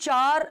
4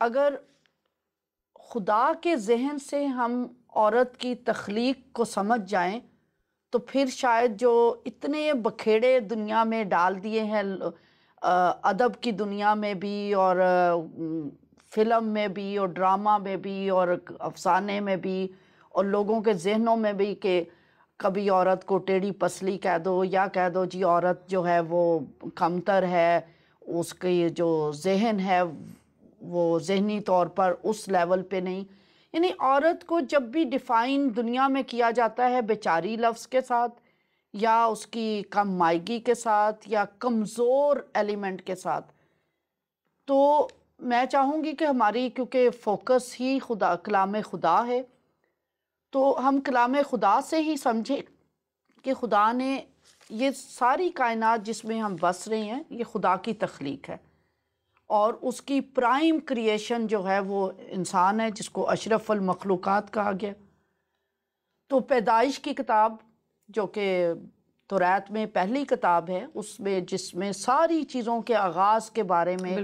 اگر خدا کے ذہن سے ہم عورت کی تخلیق کو سمجھ جائیں تو پھر شاید جو اتنے بکھیڑے دنیا میں ڈال دیے ہیں ادب کی دنیا میں بھی اور فلم میں بھی اور ڈرامہ میں بھی اور افسانے میں بھی اور لوگوں کے ذہنوں میں بھی کہ کبھی عورت کو ٹیڑھی پسلی کہہ دو یا کہہ دو جی عورت جو ہے وہ کمتر ہے، اس کی جو ذہن ہے وہ ذہنی طور پر اس لیول پہ نہیں. یعنی عورت کو جب بھی ڈیفائن دنیا میں کیا جاتا ہے بیچاری لفظ کے ساتھ یا اس کی کم مائگی کے ساتھ یا کمزور ایلیمنٹ کے ساتھ، تو میں چاہوں گی کہ ہماری کیونکہ فوکس ہی خدا کلام خدا ہے تو ہم کلام خدا سے ہی سمجھیں کہ خدا نے یہ ساری کائنات جس میں ہم بس رہے ہیں یہ خدا کی تخلیق ہے اور اس کی پرائم کریشن جو ہے وہ انسان ہے جس کو اشرف المخلوقات کہا گیا. تو پیدائش کی کتاب جو کہ توریت میں پہلی کتاب ہے اس میں جس میں ساری چیزوں کے آغاز کے بارے میں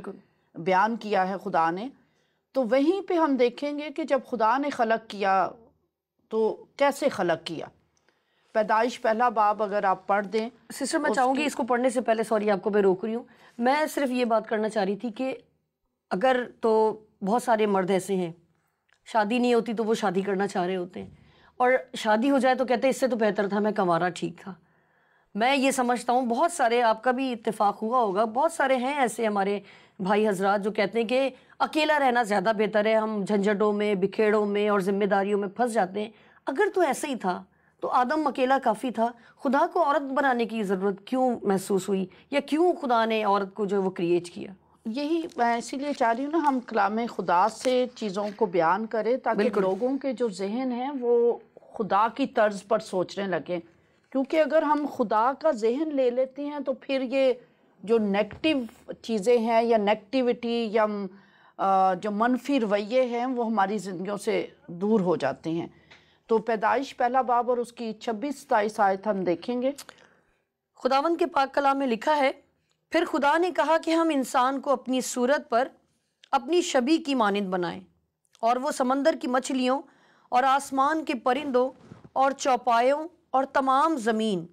بیان کیا ہے خدا نے، تو وہیں پہ ہم دیکھیں گے کہ جب خدا نے خلق کیا تو کیسے خلق کیا. پیدائش پہلا باب اگر آپ پڑھ دیں. سسٹر میں چاہوں گی اس کو پڑھنے سے پہلے، سوری آپ کو میں روک رہی ہوں، میں صرف یہ بات کرنا چاہ رہی تھی کہ اگر تو بہت سارے مرد ایسے ہیں شادی نہیں ہوتی تو وہ شادی کرنا چاہ رہے ہوتے ہیں اور شادی ہو جائے تو کہتے ہیں اس سے تو بہتر تھا میں کنوارا ٹھیک تھا. میں یہ سمجھتا ہوں بہت سارے، آپ کا بھی اتفاق ہوا ہوگا، بہت سارے ہیں ایسے ہمارے بھائی حضرات جو کہتے ہیں کہ اکیلا رہنا زیادہ بہتر ہے، ہم جھنجھٹوں میں بکھیڑوں میں اور ذمہ داریوں میں پھنس جاتے ہیں. اگر تو ایسا ہی تھا تو آدم اکیلا کافی تھا، خدا کو عورت بنانے کی ضرورت کیوں محسوس ہوئی یا کیوں خدا نے عورت کو جو وہ کریٹ کیا؟ یہی میں اسی لیے چاہ رہی ہوں نا ہم کلام خدا سے چیزوں کو بیان کریں تاکہ لوگوں کے جو ذہن ہیں وہ خدا کی طرز پر سوچنے لگیں. کیونکہ اگر ہم خدا کا ذہن لے لیتے ہیں تو پھر یہ جو نیگٹیو چیزیں ہیں یا نیگٹیوٹی یا جو منفی رویے ہیں وہ ہماری زندگیوں سے دور ہو جاتے ہیں. تو پیدائش پہلا باب اور اس کی 26-27 آیت ہم دیکھیں گے. خداوند کے پاک کلام میں لکھا ہے، پھر خدا نے کہا کہ ہم انسان کو اپنی صورت پر اپنی شبیہ کی مانند بنائیں اور وہ سمندر کی مچھلیوں اور آسمان کے پرندوں اور چوپایوں اور تمام زمین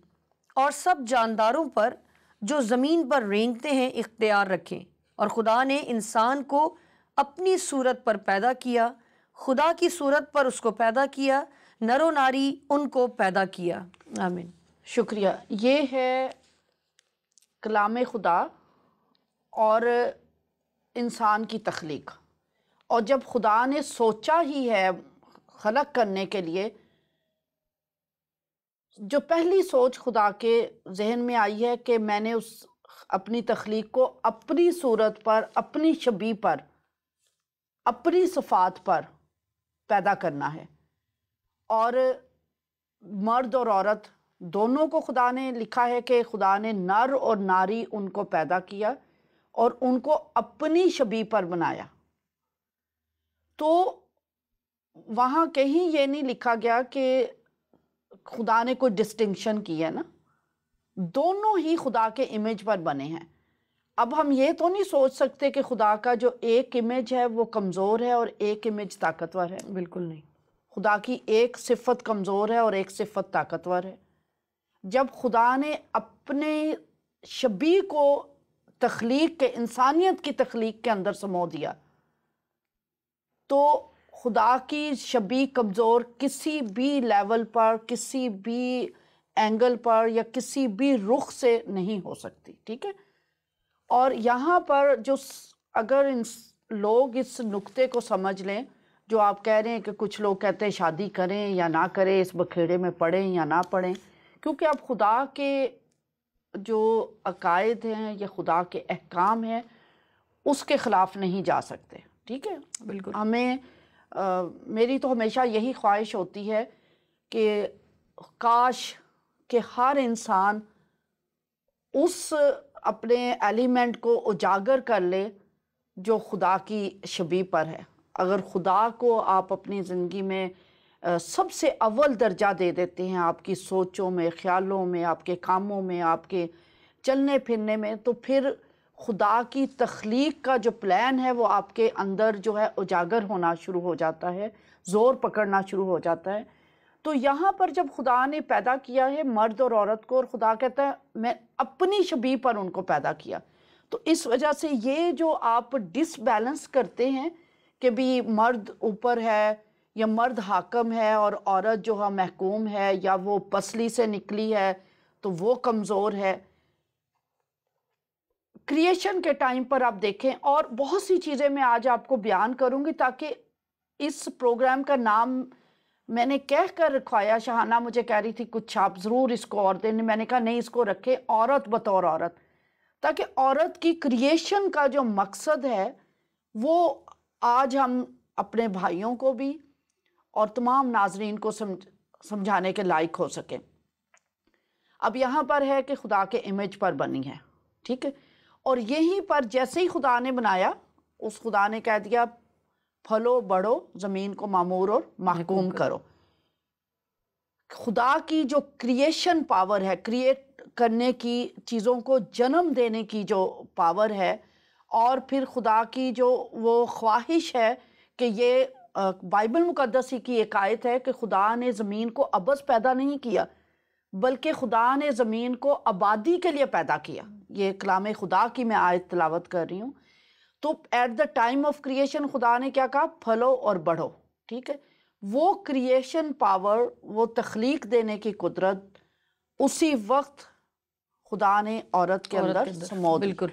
اور سب جانداروں پر جو زمین پر رینگتے ہیں اختیار رکھیں. اور خدا نے انسان کو اپنی صورت پر پیدا کیا، خدا کی صورت پر اس کو پیدا کیا، نر و ناری ان کو پیدا کیا. آمین. شکریہ. یہ ہے کلام خدا اور انسان کی تخلیق. اور جب خدا نے سوچا ہی ہے خلق کرنے کے لیے، جو پہلی سوچ خدا کے ذہن میں آئی ہے کہ میں نے اس اپنی تخلیق کو اپنی صورت پر، اپنی شبیہ پر، اپنی صفات پر پیدا کرنا ہے. اور مرد اور عورت دونوں کو خدا نے لکھا ہے کہ خدا نے نر اور ناری ان کو پیدا کیا اور ان کو اپنی شبیہ پر بنایا. تو وہاں کہیں یہ نہیں لکھا گیا کہ خدا نے کوئی ڈسٹنکشن کی ہے نا، دونوں ہی خدا کے امیج پر بنے ہیں. اب ہم یہ تو نہیں سوچ سکتے کہ خدا کا جو ایک امیج ہے وہ کمزور ہے اور ایک امیج طاقتور ہے. بالکل نہیں. خدا کی ایک صفت کمزور ہے اور ایک صفت طاقتور ہے. جب خدا نے اپنے شبیہ کو تخلیق کے، انسانیت کی تخلیق کے اندر سمو دیا، تو خدا کی شبیہ کمزور کسی بھی لیول پر، کسی بھی اینگل پر یا کسی بھی رخ سے نہیں ہو سکتی. ٹھیک ہے. اور یہاں پر جو اگر لوگ اس نقطے کو سمجھ لیں جو آپ کہہ رہے ہیں کہ کچھ لوگ کہتے ہیں شادی کریں یا نہ کریں، اس بکھیڑے میں پڑھیں یا نہ پڑھیں، کیونکہ اب خدا کے جو عقائد ہیں یا خدا کے احکام ہیں اس کے خلاف نہیں جا سکتے. ٹھیک ہے. بالکل. ہمیں میری تو ہمیشہ یہی خواہش ہوتی ہے کہ کاش کہ ہر انسان اس اپنے ایلیمنٹ کو اجاگر کر لے جو خدا کی شبیہ پر ہے. اگر خدا کو آپ اپنی زندگی میں سب سے اول درجہ دے دیتے ہیں، آپ کی سوچوں میں، خیالوں میں، آپ کے کاموں میں، آپ کے چلنے پھرنے میں، تو پھر خدا کی تخلیق کا جو پلان ہے وہ آپ کے اندر جو ہے اجاگر ہونا شروع ہو جاتا ہے، زور پکڑنا شروع ہو جاتا ہے۔ تو یہاں پر جب خدا نے پیدا کیا ہے مرد اور عورت کو، اور خدا کہتا ہے میں اپنی شبیہ پر ان کو پیدا کیا، تو اس وجہ سے یہ جو آپ ڈس بیلنس کرتے ہیں کہ بھی مرد اوپر ہے یا مرد حاکم ہے اور عورت جو ہے محکوم ہے، یا وہ پسلی سے نکلی ہے تو وہ کمزور ہے، کریشن کے ٹائم پر آپ دیکھیں، اور بہت سی چیزیں میں آج آپ کو بیان کروں گی تاکہ اس پروگرام کا نام میں نے کہہ کر رکھوایا، شہانہ مجھے کہہ رہی تھی کچھ آپ ضرور اس کو اور دیں، میں نے کہا نہیں، اس کو رکھے عورت بطور عورت، تاکہ عورت کی کریشن کا جو مقصد ہے وہ آج ہم اپنے بھائیوں کو بھی اور تمام ناظرین کو سمجھانے کے لائق ہو سکیں۔ اب یہاں پر ہے کہ خدا کے امیج پر بنی ہے، ٹھیک ہے، اور یہیں پر جیسے ہی خدا نے بنایا، اس خدا نے کہہ دیا پھلو بڑھو، زمین کو معمور اور محکوم کرو۔ خدا کی جو کریشن پاور ہے، کریٹ کرنے کی، چیزوں کو جنم دینے کی جو پاور ہے، اور پھر خدا کی جو وہ خواہش ہے کہ یہ بائبل مقدس ہی کی ایک آیت ہے کہ خدا نے زمین کو عبث پیدا نہیں کیا، بلکہ خدا نے زمین کو آبادی کے لیے پیدا کیا۔ یہ کلام خدا کی میں آیت تلاوت کر رہی ہوں۔ تو at the time of creation خدا نے کیا کہا؟ پھلو اور بڑھو، ٹھیک ہے۔ وہ کریشن پاور، وہ تخلیق دینے کی قدرت اسی وقت خدا نے عورت کے اندر سمو دی، بالکل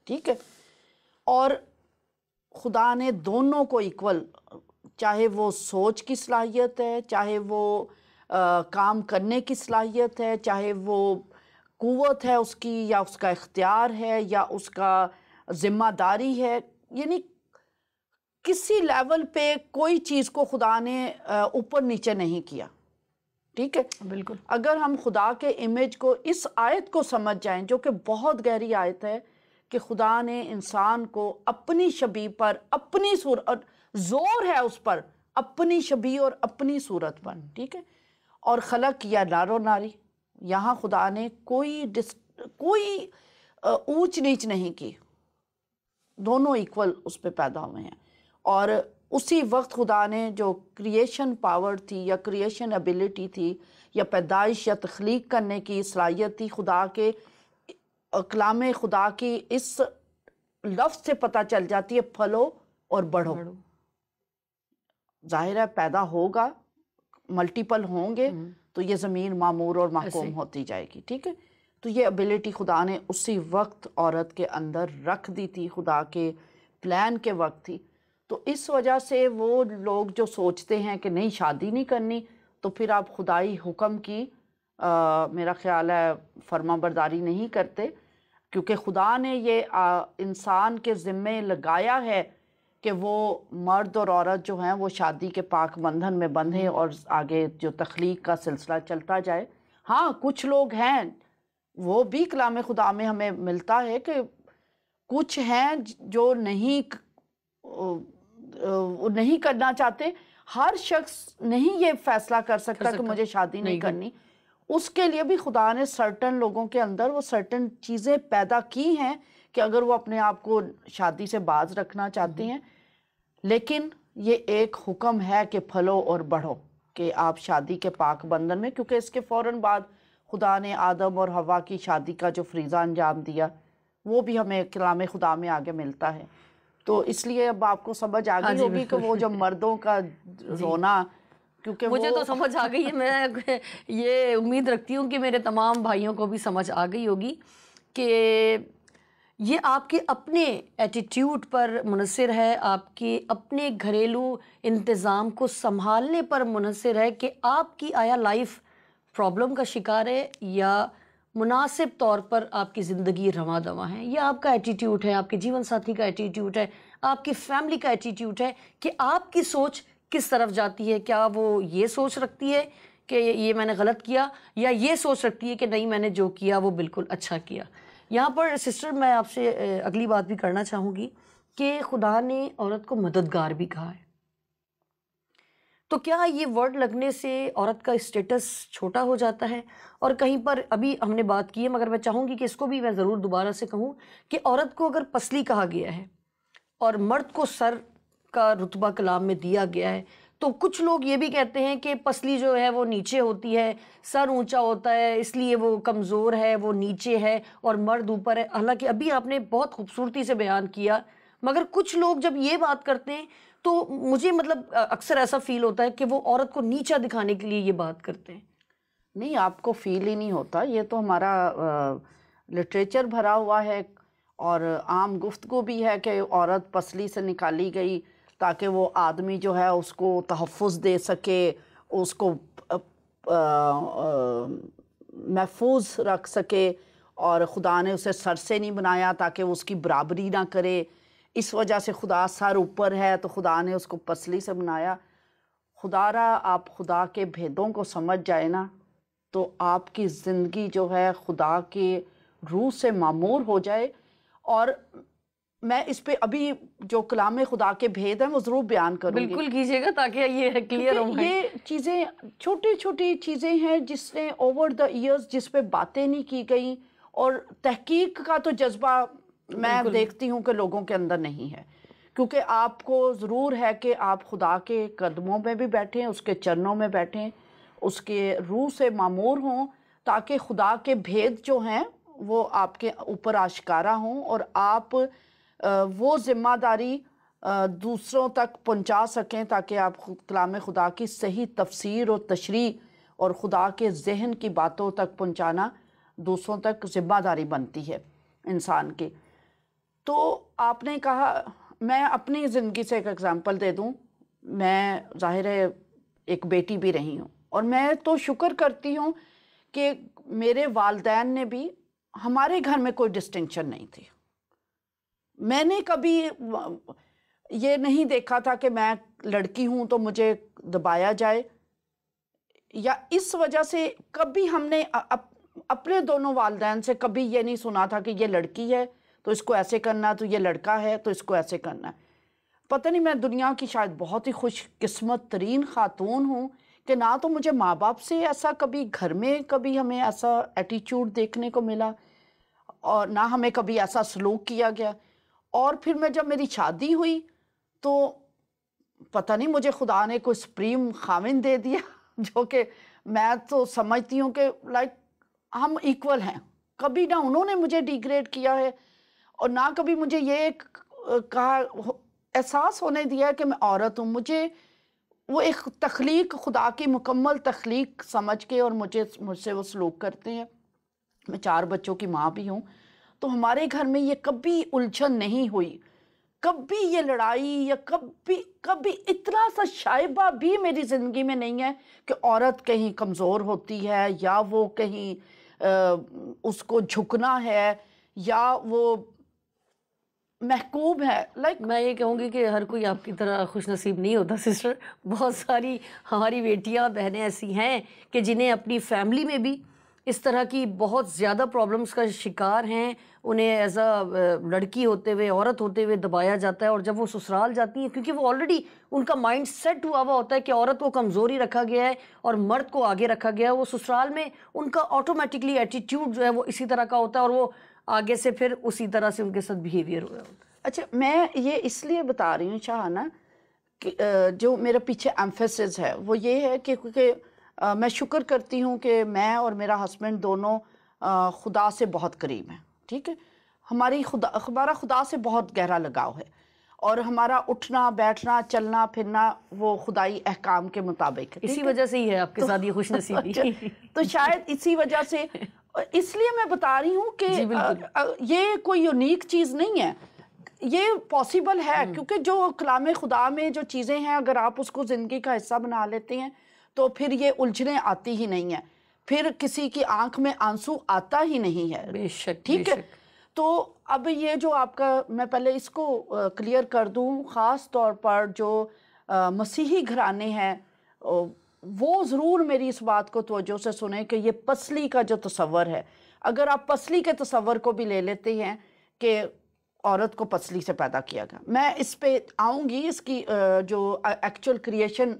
ٹھیک ہے۔ اور خدا نے دونوں کو ایکول، چاہے وہ سوچ کی صلاحیت ہے، چاہے وہ کام کرنے کی صلاحیت ہے، چاہے وہ قوت ہے اس کی، یا اس کا اختیار ہے، یا اس کا ذمہ داری ہے، یعنی کسی لیول پہ کوئی چیز کو خدا نے اوپر نیچے نہیں کیا، ٹھیک ہے۔ بالکل اگر ہم خدا کے امیج کو، اس آیت کو سمجھ جائیں جو کہ بہت گہری آیت ہے کہ خدا نے انسان کو اپنی شبیہ پر، اپنی صورت، زور ہے اس پر، اپنی شبیہ اور اپنی صورت پر، ٹھیک ہے، اور خلق کیا نر و ناری۔ یہاں خدا نے کوئی اونچ نیچ نہیں کی، دونوں ایکول اس پہ پیدا ہوئے ہیں۔ اور اسی وقت خدا نے جو کریشن پاور تھی، یا کریشن ایبیلٹی تھی، یا پیدائش یا تخلیق کرنے کی صلاحیت تھی، خدا کے کلام خدا کی اس لفظ سے پتہ چل جاتی ہے پھلو اور بڑھو۔ ظاہر ہے پیدا ہوگا، ملٹیپل ہوں گے تو یہ زمین معمور اور محکوم ہوتی جائے گی، ٹھیک ہے۔ تو یہ ابیلٹی خدا نے اسی وقت عورت کے اندر رکھ دی تھی، خدا کے پلان کے وقت تھی۔ تو اس وجہ سے وہ لوگ جو سوچتے ہیں کہ نہیں شادی نہیں کرنی، تو پھر آپ خدائی حکم کی میرا خیال ہے فرما برداری نہیں کرتے، کیونکہ خدا نے یہ انسان کے ذمے لگایا ہے کہ وہ مرد اور عورت جو ہیں وہ شادی کے پاک بندھن میں بندھیں اور آگے جو تخلیق کا سلسلہ چلتا جائے۔ ہاں کچھ لوگ ہیں، وہ بھی کلام خدا میں ہمیں ملتا ہے کہ کچھ ہیں جو نہیں کرنا چاہتے۔ ہر شخص نہیں یہ فیصلہ کر سکتا کہ مجھے شادی نہیں کرنی، اس کے لیے بھی خدا نے سرٹن لوگوں کے اندر وہ سرٹن چیزیں پیدا کی ہیں کہ اگر وہ اپنے آپ کو شادی سے باز رکھنا چاہتے ہیں، لیکن یہ ایک حکم ہے کہ پھلو اور بڑھو، کہ آپ شادی کے پاک بندھن میں، کیونکہ اس کے فوراً بعد خدا نے آدم اور حوا کی شادی کا جو فریضہ انجام دیا وہ بھی ہمیں کلام خدا میں آگے ملتا ہے۔ تو اس لیے اب آپ کو سمجھ آ گئی ہوگی کہ وہ جو مردوں کا رونا، کیونکہ مجھے تو سمجھ آ گئی ہے، میں یہ امید رکھتی ہوں کہ میرے تمام بھائیوں کو بھی سمجھ آ گئی ہوگی کہ یہ آپ کے اپنے ایٹیٹیوڈ پر منحصر ہے، آپ کے اپنے گھریلو انتظام کو سنبھالنے پر منحصر ہے کہ آپ کی آیا لائف پرابلم کا شکار ہے یا مناسب طور پر آپ کی زندگی رواں دواں ہے۔ یہ آپ کا ایٹیٹیوڈ ہے، آپ کے جیون ساتھی کا ایٹیٹیوڈ ہے، آپ کی فیملی کا ایٹیٹیوڈ ہے کہ آپ کی سوچ کس طرف جاتی ہے۔ کیا وہ یہ سوچ رکھتی ہے کہ یہ میں نے غلط کیا، یا یہ سوچ رکھتی ہے کہ نہیں میں نے جو کیا وہ بالکل اچھا کیا۔ یہاں پر سسٹر میں آپ سے اگلی بات بھی کرنا چاہوں گی کہ خدا نے عورت کو مددگار بھی کہا ہے۔ تو کیا یہ ورڈ لگنے سے عورت کا اسٹیٹس چھوٹا ہو جاتا ہے؟ اور کہیں پر ابھی ہم نے بات کی ہے، مگر میں چاہوں گی کہ اس کو بھی میں ضرور دوبارہ سے کہوں کہ عورت کو اگر پسلی کہا گیا ہے اور مرد کو سر کا رتبہ کلام میں دیا گیا ہے، تو کچھ لوگ یہ بھی کہتے ہیں کہ پسلی جو ہے وہ نیچے ہوتی ہے، سر اونچا ہوتا ہے، اس لیے وہ کمزور ہے، وہ نیچے ہے اور مرد اوپر ہے۔ حالانکہ ابھی آپ نے بہت خوبصورتی سے بیان کیا، مگر کچھ لوگ جب یہ بات کرتے ہیں تو مجھے مطلب اکثر ایسا فیل ہوتا ہے کہ وہ عورت کو نیچا دکھانے کے لیے یہ بات کرتے ہیں۔ نہیں، آپ کو فیل ہی نہیں ہوتا، یہ تو ہمارا لٹریچر بھرا ہوا ہے اور عام گفتگو بھی ہے کہ عورت پسلی سے نکالی گئی تاکہ وہ آدمی جو ہے اس کو تحفظ دے سکے، اس کو محفوظ رکھ سکے، اور خدا نے اسے سر سے نہیں بنایا تاکہ وہ اس کی برابری نہ کرے، اس وجہ سے خدا سر اوپر ہے تو خدا نے اس کو پسلی سے بنایا۔ خدا را آپ خدا کے بھیدوں کو سمجھ جائے نا تو آپ کی زندگی جو ہے خدا کے روح سے معمور ہو جائے۔ اور میں اس پہ ابھی جو کلام خدا کے بھید ہیں وہ ضرور بیان کروں گی، بالکل کیجیے گا تاکہ یہ کلیئر ہو۔ یہ چیزیں چھوٹی چھوٹی چیزیں ہیں جس نے اوور دا ایئرز جس پہ باتیں نہیں کی گئیں، اور تحقیق کا تو جذبہ میں دیکھتی ہوں کہ لوگوں کے اندر نہیں ہے، کیونکہ آپ کو ضرور ہے کہ آپ خدا کے قدموں میں بھی بیٹھیں، اس کے چرنوں میں بیٹھیں، اس کے روح سے معمور ہوں، تاکہ خدا کے بھید جو ہیں وہ آپ کے اوپر آشکارا ہوں، اور آپ وہ ذمہ داری دوسروں تک پہنچا سکیں تاکہ آپ کلام خدا کی صحیح تفسیر و تشریح اور خدا کے ذہن کی باتوں تک پہنچانا دوسروں تک ذمہ داری بنتی ہے انسان کی۔ تو آپ نے کہا، میں اپنی زندگی سے ایک ایگزامپل دے دوں، میں ظاہر ہے ایک بیٹی بھی رہی ہوں، اور میں تو شکر کرتی ہوں کہ میرے والدین نے بھی، ہمارے گھر میں کوئی ڈسٹنکشن نہیں تھی۔ میں نے کبھی یہ نہیں دیکھا تھا کہ میں لڑکی ہوں تو مجھے دبایا جائے، یا اس وجہ سے کبھی ہم نے اپنے دونوں والدین سے کبھی یہ نہیں سنا تھا کہ یہ لڑکی ہے تو اس کو ایسے کرنا، تو یہ لڑکا ہے تو اس کو ایسے کرنا۔ پتہ نہیں، میں دنیا کی شاید بہت ہی خوش قسمت ترین خاتون ہوں کہ نہ تو مجھے ماں باپ سے ایسا کبھی گھر میں کبھی ہمیں ایسا ایٹیچیوڈ دیکھنے کو ملا، اور نہ ہمیں کبھی ایسا سلوک کیا گیا۔ اور پھر میں جب میری شادی ہوئی تو پتہ نہیں مجھے خدا نے کوئی سپریم خاوند دے دیا جو کہ میں تو سمجھتی ہوں کہ لائک ہم ایکول ہیں، کبھی نہ انہوں نے مجھے ڈیگریڈ کیا ہے، اور نہ کبھی مجھے یہ کہا احساس ہونے دیا کہ میں عورت ہوں۔ مجھے وہ ایک تخلیق، خدا کی مکمل تخلیق سمجھ کے، اور مجھ سے وہ سلوک کرتے ہیں۔ میں 4 بچوں کی ماں بھی ہوں، تو ہمارے گھر میں یہ کبھی الجھن نہیں ہوئی، کبھی یہ لڑائی، یا کبھی اتنا سا شائبہ بھی میری زندگی میں نہیں ہے کہ عورت کہیں کمزور ہوتی ہے، یا وہ کہیں اس کو جھکنا ہے، یا وہ محکوم ہے۔ میں یہ کہوں گی کہ ہر کوئی آپ کی طرح خوش نصیب نہیں ہوتا سسٹر، بہت ساری ہماری بیٹیاں بہنیں ایسی ہیں کہ جنہیں اپنی فیملی میں بھی اس طرح کی بہت زیادہ پرابلمز کا شکار ہیں، انہیں ایز اے لڑکی ہوتے ہوئے، عورت ہوتے ہوئے دبایا جاتا ہے، اور جب وہ سسرال جاتی ہیں، کیونکہ وہ آلریڈی ان کا مائنڈ سیٹ ہوا ہوتا ہے کہ عورت کو کمزوری رکھا گیا ہے اور مرد کو آگے رکھا گیا ہے، وہ سسرال میں ان کا آٹومیٹکلی ایٹیٹیوڈ جو ہے وہ اسی طرح کا ہوتا ہے، اور وہ آگے سے پھر اسی طرح سے ان کے ساتھ بیہیویئر ہوا ہوتا ہے۔ اچھا، میں یہ اس لیے بتا رہی ہوں شاہانہ کہ جو میرا پیچھے ایمفیسس ہے وہ یہ ہے کہ کیونکہ میں شکر کرتی ہوں کہ میں اور میرا ہسبینڈ دونوں خدا سے بہت قریب ہیں، ٹھیک ہے، ہمارا خدا سے بہت گہرا لگاؤ ہے، اور ہمارا اٹھنا بیٹھنا چلنا پھرنا وہ خدائی احکام کے مطابق ہے۔ اسی وجہ سے ہی ہے آپ کے ساتھ یہ خوش نصیبی۔ تو شاید اسی وجہ سے، اس لیے میں بتا رہی ہوں کہ یہ کوئی یونیک چیز نہیں ہے، یہ پاسبل ہے، کیونکہ جو کلام خدا میں جو چیزیں ہیں اگر آپ اس کو زندگی کا حصہ بنا لیتے ہیں تو پھر یہ الجھنیں آتی ہی نہیں ہیں، پھر کسی کی آنکھ میں آنسو آتا ہی نہیں ہے۔ بے شک، ٹھیک ہے، تو اب یہ جو آپ کا، میں پہلے اس کو کلیئر کر دوں، خاص طور پر جو مسیحی گھرانے ہیں وہ ضرور میری اس بات کو توجہ سے سنیں کہ یہ پسلی کا جو تصور ہے، اگر آپ پسلی کے تصور کو بھی لے لیتے ہیں کہ عورت کو پسلی سے پیدا کیا گیا. میں اس پہ آؤں گی, اس کی جو ایکچوئل کریشن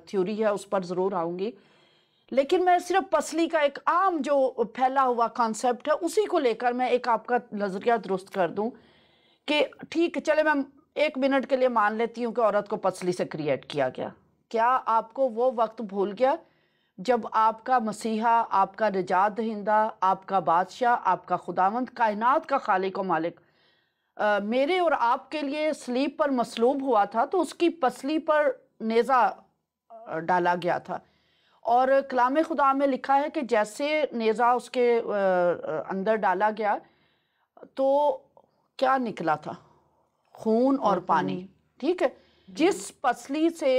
تھیوری ہے اس پر ضرور آؤں گی, لیکن میں صرف پسلی کا ایک عام جو پھیلا ہوا کانسیپٹ ہے اسی کو لے کر میں ایک آپ کا نظریہ درست کر دوں کہ ٹھیک ہے, چلے میں 1 منٹ کے لیے مان لیتی ہوں کہ عورت کو پسلی سے کریٹ کیا گیا. کیا آپ کو وہ وقت بھول گیا جب آپ کا مسیحا, آپ کا نجات دہندہ, آپ کا بادشاہ, آپ کا خداوند, کائنات کا خالق و مالک میرے اور آپ کے لیے صلیب پر مصلوب ہوا تھا, تو اس کی پسلی پر نیزہ ڈالا گیا تھا, اور کلام خدا میں لکھا ہے کہ جیسے نیزہ اس کے اندر ڈالا گیا تو کیا نکلا تھا؟ خون اور پانی. ٹھیک ہے, جس پسلی سے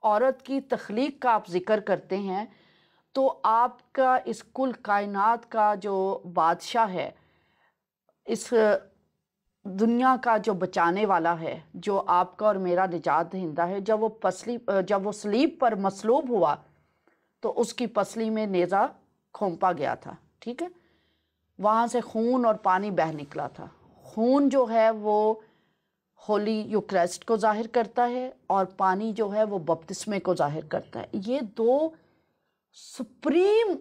عورت کی تخلیق کا آپ ذکر کرتے ہیں, تو آپ کا اس کل کائنات کا جو بادشاہ ہے, اس دنیا کا جو بچانے والا ہے, جو آپ کا اور میرا نجات دہندہ ہے, جب وہ صلیب پر مصلوب ہوا تو اس کی پسلی میں نیزہ کھونپا گیا تھا. ٹھیک ہے, وہاں سے خون اور پانی بہہ نکلا تھا. خون جو ہے وہ ہولی یوکریسٹ کو ظاہر کرتا ہے, اور پانی جو ہے وہ بپتسمے کو ظاہر کرتا ہے. یہ 2 سپریم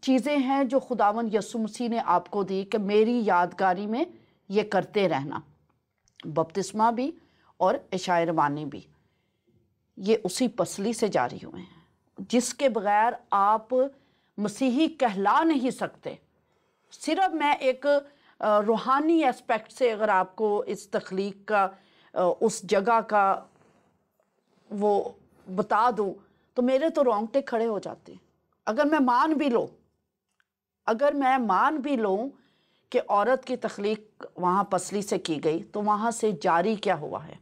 چیزیں ہیں جو خداوند یسوع مسیح نے آپ کو دی کہ میری یادگاری میں یہ کرتے رہنا. بپتسمہ بھی اور عشاء روانی بھی, یہ اسی پسلی سے جاری ہوئے ہیں, جس کے بغیر آپ مسیحی کہلا نہیں سکتے. صرف میں ایک روحانی اسپیکٹ سے اگر آپ کو اس تخلیق کا اس جگہ کا وہ بتا دوں تو میرے تو رونگٹے کھڑے ہو جاتے ہیں. اگر میں مان بھی لوں کہ عورت کی تخلیق وہاں پسلی سے کی گئی, تو وہاں سے جاری کیا ہوا ہے؟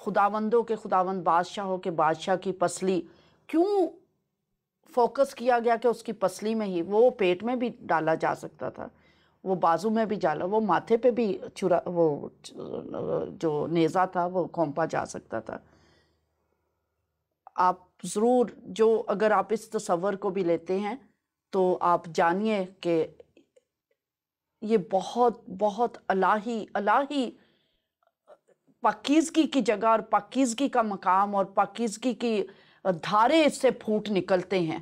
خداوندوں کے خداوند, بادشاہوں کے بادشاہ کی پسلی کیوں فوکس کیا گیا کہ اس کی پسلی میں ہی؟ وہ پیٹ میں بھی ڈالا جا سکتا تھا, وہ بازو میں بھی ڈالا, وہ ماتھے پہ بھی وہ جو نیزہ تھا وہ کھونپا جا سکتا تھا. آپ ضرور اگر آپ اس تصور کو بھی لیتے ہیں تو آپ جانیے کہ یہ بہت بہت الہی پاکیزگی کی جگہ اور پاکیزگی کا مقام اور پاکیزگی کی دھارے اس سے پھوٹ نکلتے ہیں,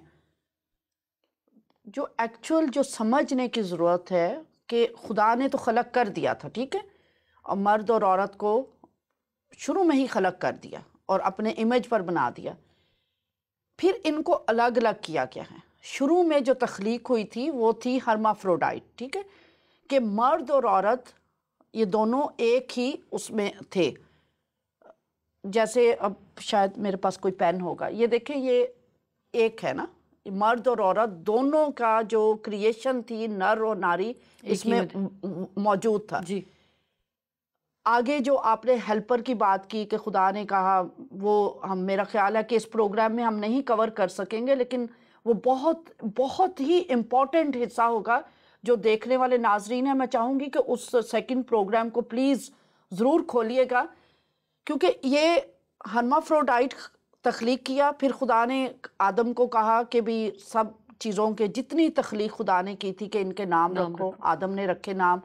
جو ایکچول جو سمجھنے کی ضرورت ہے کہ خدا نے تو خلق کر دیا تھا. ٹھیک ہے, اور مرد اور عورت کو شروع میں ہی خلق کر دیا اور اپنے امیج پر بنا دیا. پھر ان کو الگ الگ کیا گیا ہے. شروع میں جو تخلیق ہوئی تھی وہ تھی ہرمافروڈائٹ. ٹھیک ہے, کہ مرد اور عورت یہ دونوں ایک ہی اس میں تھے. جیسے اب شاید میرے پاس کوئی پین ہوگا, یہ دیکھیں یہ ایک ہے نا, مرد اور عورت دونوں کا جو کریشن تھی, نر اور ناری, اس میں موجود تھا. جی. آگے جو آپ نے ہیلپر کی بات کی کہ خدا نے کہا, وہ میرا خیال ہے کہ اس پروگرام میں ہم نہیں کور کر سکیں گے, لیکن وہ بہت بہت ہی امپورٹنٹ حصہ ہوگا جو دیکھنے والے ناظرین ہیں. میں چاہوں گی کہ اس سیکنڈ پروگرام کو پلیز ضرور کھولیے گا, کیونکہ یہ ہرمافروڈائٹ تخلیق کیا. پھر خدا نے آدم کو کہا کہ بھی سب چیزوں کے جتنی تخلیق خدا نے کی تھی کہ ان کے نام رکھو. آدم نے رکھے نام.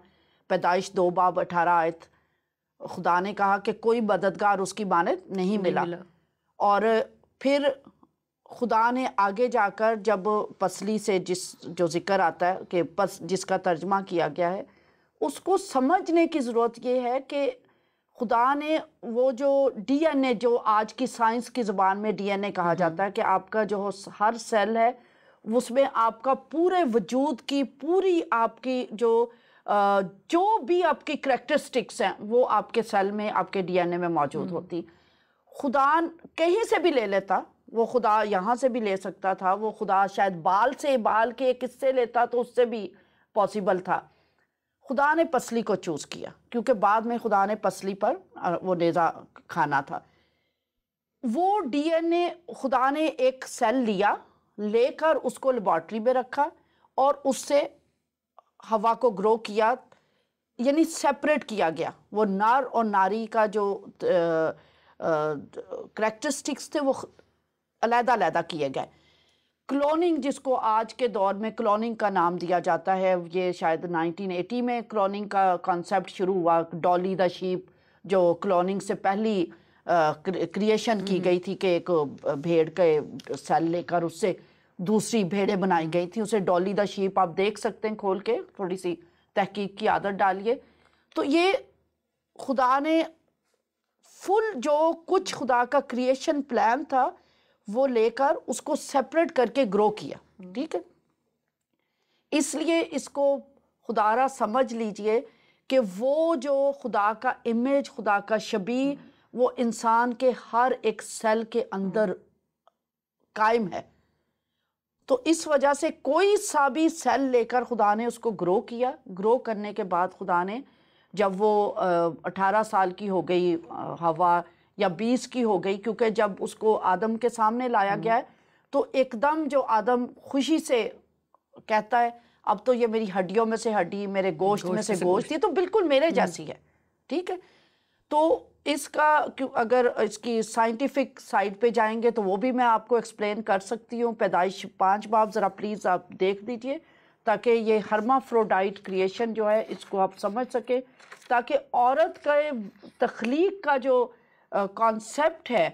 پیدائش 2 باب 18 آیت. خدا نے کہا کہ کوئی مددگار اس کی مانند نہیں ملا. اور پھر خدا نے آگے جا کر جب پسلی سے جو ذکر آتا ہے کہ جس کا ترجمہ کیا گیا ہے, اس کو سمجھنے کی ضرورت یہ ہے کہ خدا نے وہ جو ڈی این اے, جو آج کی سائنس کی زبان میں ڈی این اے کہا جاتا ہے, کہ آپ کا جو ہر سیل ہے اس میں آپ کا پورے وجود کی پوری آپ کی جو بھی آپ کی کریکٹرسٹکس ہیں وہ آپ کے سیل میں, آپ کے ڈی این اے میں موجود ہوتی. خدا کہیں سے بھی لے لیتا, وہ خدا یہاں سے بھی لے سکتا تھا, وہ خدا شاید بال کے ایک حصے لیتا تو اس سے بھی پاسبل تھا. خدا نے پسلی کو چوز کیا کیونکہ بعد میں خدا نے پسلی پر وہ نیزہ کھانا تھا. وہ ڈی این اے خدا نے ایک سیل لے کر اس کو لیبارٹری میں رکھا اور اس سے ہوا کو گرو کیا, یعنی سیپریٹ کیا گیا. وہ نر اور ناری کا جو کریکٹرسٹکس تھے وہ علیحدہ علیحدہ کیے گئے. کلوننگ جس کو آج کے دور میں کلوننگ کا نام دیا جاتا ہے، یہ شاید 1980 میں کلوننگ کا کانسیپٹ شروع ہوا. ڈالی دا شیپ جو کلوننگ سے پہلی کریشن کی گئی تھی کہ ایک بھیڑ کے سیل لے کر اس سے دوسری بھیڑیں بنائی گئی تھی، اسے ڈالی دا شیپ آپ دیکھ سکتے ہیں کھول کے، تھوڑی سی تحقیق کی عادت ڈالیے. تو یہ خدا نے فل جو کچھ خدا کا کریشن پلان تھا وہ لے کر اس کو سیپریٹ کر کے گرو کیا. ٹھیک ہے، اس لیے اس کو خدا را سمجھ لیجئے کہ وہ جو خدا کا امیج، خدا کا شبیہ، وہ انسان کے ہر ایک سیل کے اندر قائم ہے. تو اس وجہ سے کوئی سا بھی سیل لے کر خدا نے اس کو گرو کیا. گرو کرنے کے بعد خدا نے جب وہ 18 سال کی ہو گئی ہوا یا 20 کی ہو گئی، کیونکہ جب اس کو آدم کے سامنے لایا گیا ہے تو ایک دم جو آدم خوشی سے کہتا ہے اب تو یہ میری ہڈیوں میں سے ہڈی، میرے گوشت میں سے گوشت، یہ تو بالکل میرے جیسی ہے. ٹھیک ہے، تو اس کا اگر اس کی سائنٹیفک سائڈ پہ جائیں گے تو وہ بھی میں آپ کو ایکسپلین کر سکتی ہوں. پیدائش 5 باب ذرا پلیز آپ دیکھ دیجئے تاکہ یہ ہرمافروڈائٹ کریشن جو ہے اس کو آپ سمجھ سکیں، تاکہ عورت کا تخلیق کا جو کانسیپٹ ہے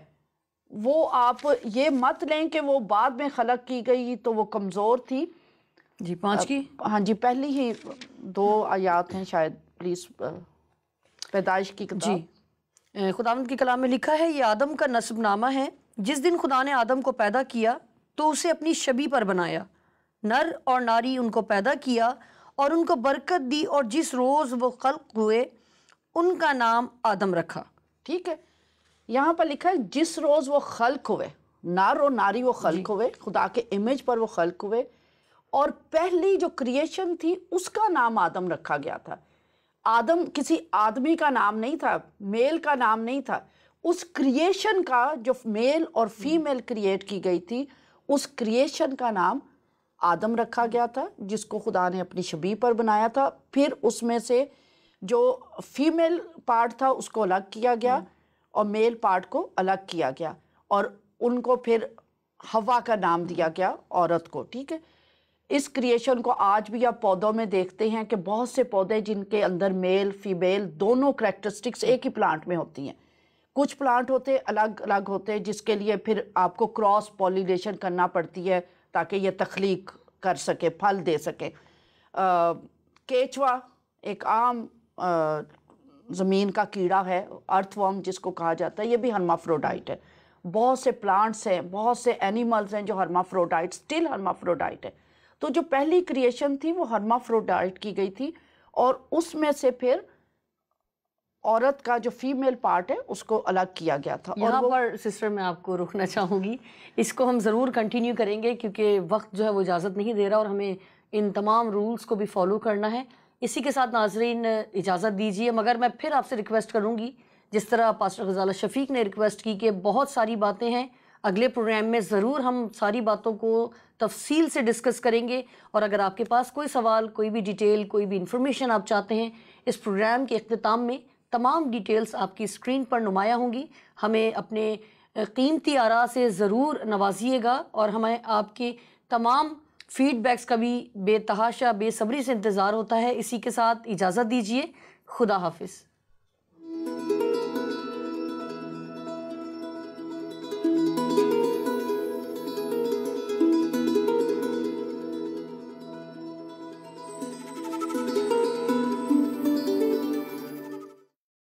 وہ آپ یہ مت لیں کہ وہ بعد میں خلق کی گئی تو وہ کمزور تھی. جی 5 کی، ہاں جی، پہلی ہی 2 آیات ہیں شاید، پلیز پیدائش کی کتاب. جی خداوند کے کلام میں لکھا ہے، یہ آدم کا نسب نامہ ہے. جس دن خدا نے آدم کو پیدا کیا تو اسے اپنی شبیہ پر بنایا، نر اور ناری ان کو پیدا کیا اور ان کو برکت دی، اور جس روز وہ خلق ہوئے ان کا نام آدم رکھا. ٹھیک ہے، یہاں پر لکھا ہے جس روز وہ خلق ہوئے، نر اور ناری وہ خلق ہوئے، خدا کے امیج پر وہ خلق ہوئے، اور پہلی جو کریشن تھی اس کا نام آدم رکھا گیا تھا. آدم کسی آدمی کا نام نہیں تھا، میل کا نام نہیں تھا. اس کریشن کا جو میل اور فیمیل کریٹ کی گئی تھی اس کریشن کا نام آدم رکھا گیا تھا، جس کو خدا نے اپنی شبیہ پر بنایا تھا. پھر اس میں سے جو فیمیل پارٹ تھا اس کو الگ کیا گیا اور میل پارٹ کو الگ کیا گیا، اور ان کو پھر ہوا کا نام دیا گیا، عورت کو. ٹھیک ہے، اس کریشن کو آج بھی آپ پودوں میں دیکھتے ہیں کہ بہت سے پودے جن کے اندر میل فیمیل دونوں کریکٹرسٹکس ایک ہی پلانٹ میں ہوتی ہیں. کچھ پلانٹ ہوتے الگ الگ ہوتے جس کے لیے پھر آپ کو کراس پولیلیشن کرنا پڑتی ہے تاکہ یہ تخلیق کر سکے، پھل دے سکے. کیچوا ایک عام زمین کا کیڑا ہے، ارتھ ورم جس کو کہا جاتا ہے، یہ بھی ہرمافروڈائٹ ہے. بہت سے پلانٹس ہیں، بہت سے اینیملز ہیں جو ہرمافروڈائٹ، سٹل ہرمافروڈائٹ ہے. تو جو پہلی کریشن تھی وہ ہرمافروڈائٹ کی گئی تھی، اور اس میں سے پھر عورت کا جو فیمیل پارٹ ہے اس کو الگ کیا گیا تھا. یہاں پر سسٹر میں آپ کو روکنا چاہوں گی، اس کو ہم ضرور کنٹینیو کریں گے کیونکہ وقت جو ہے وہ اجازت نہیں دے رہا اور ہمیں ان تمام رولز کو بھی فالو کرنا ہے. اسی کے ساتھ ناظرین اجازت دیجیے، مگر میں پھر آپ سے ریکویسٹ کروں گی جس طرح پاسٹر غزالہ شفیق نے ریکویسٹ کی کہ بہت ساری باتیں ہیں، اگلے پروگرام میں ضرور ہم ساری باتوں کو تفصیل سے ڈسکس کریں گے. اور اگر آپ کے پاس کوئی سوال، کوئی بھی ڈیٹیل، کوئی بھی انفارمیشن آپ چاہتے ہیں، اس پروگرام کے اختتام میں تمام ڈیٹیلز آپ کی اسکرین پر نمایاں ہوں گی. ہمیں اپنے قیمتی آراء سے ضرور نوازیے گا اور ہمیں آپ کے تمام فیڈ بیکس کا بھی بے تحاشا بے صبری سے انتظار ہوتا ہے. اسی کے ساتھ اجازت دیجیے، خدا حافظ.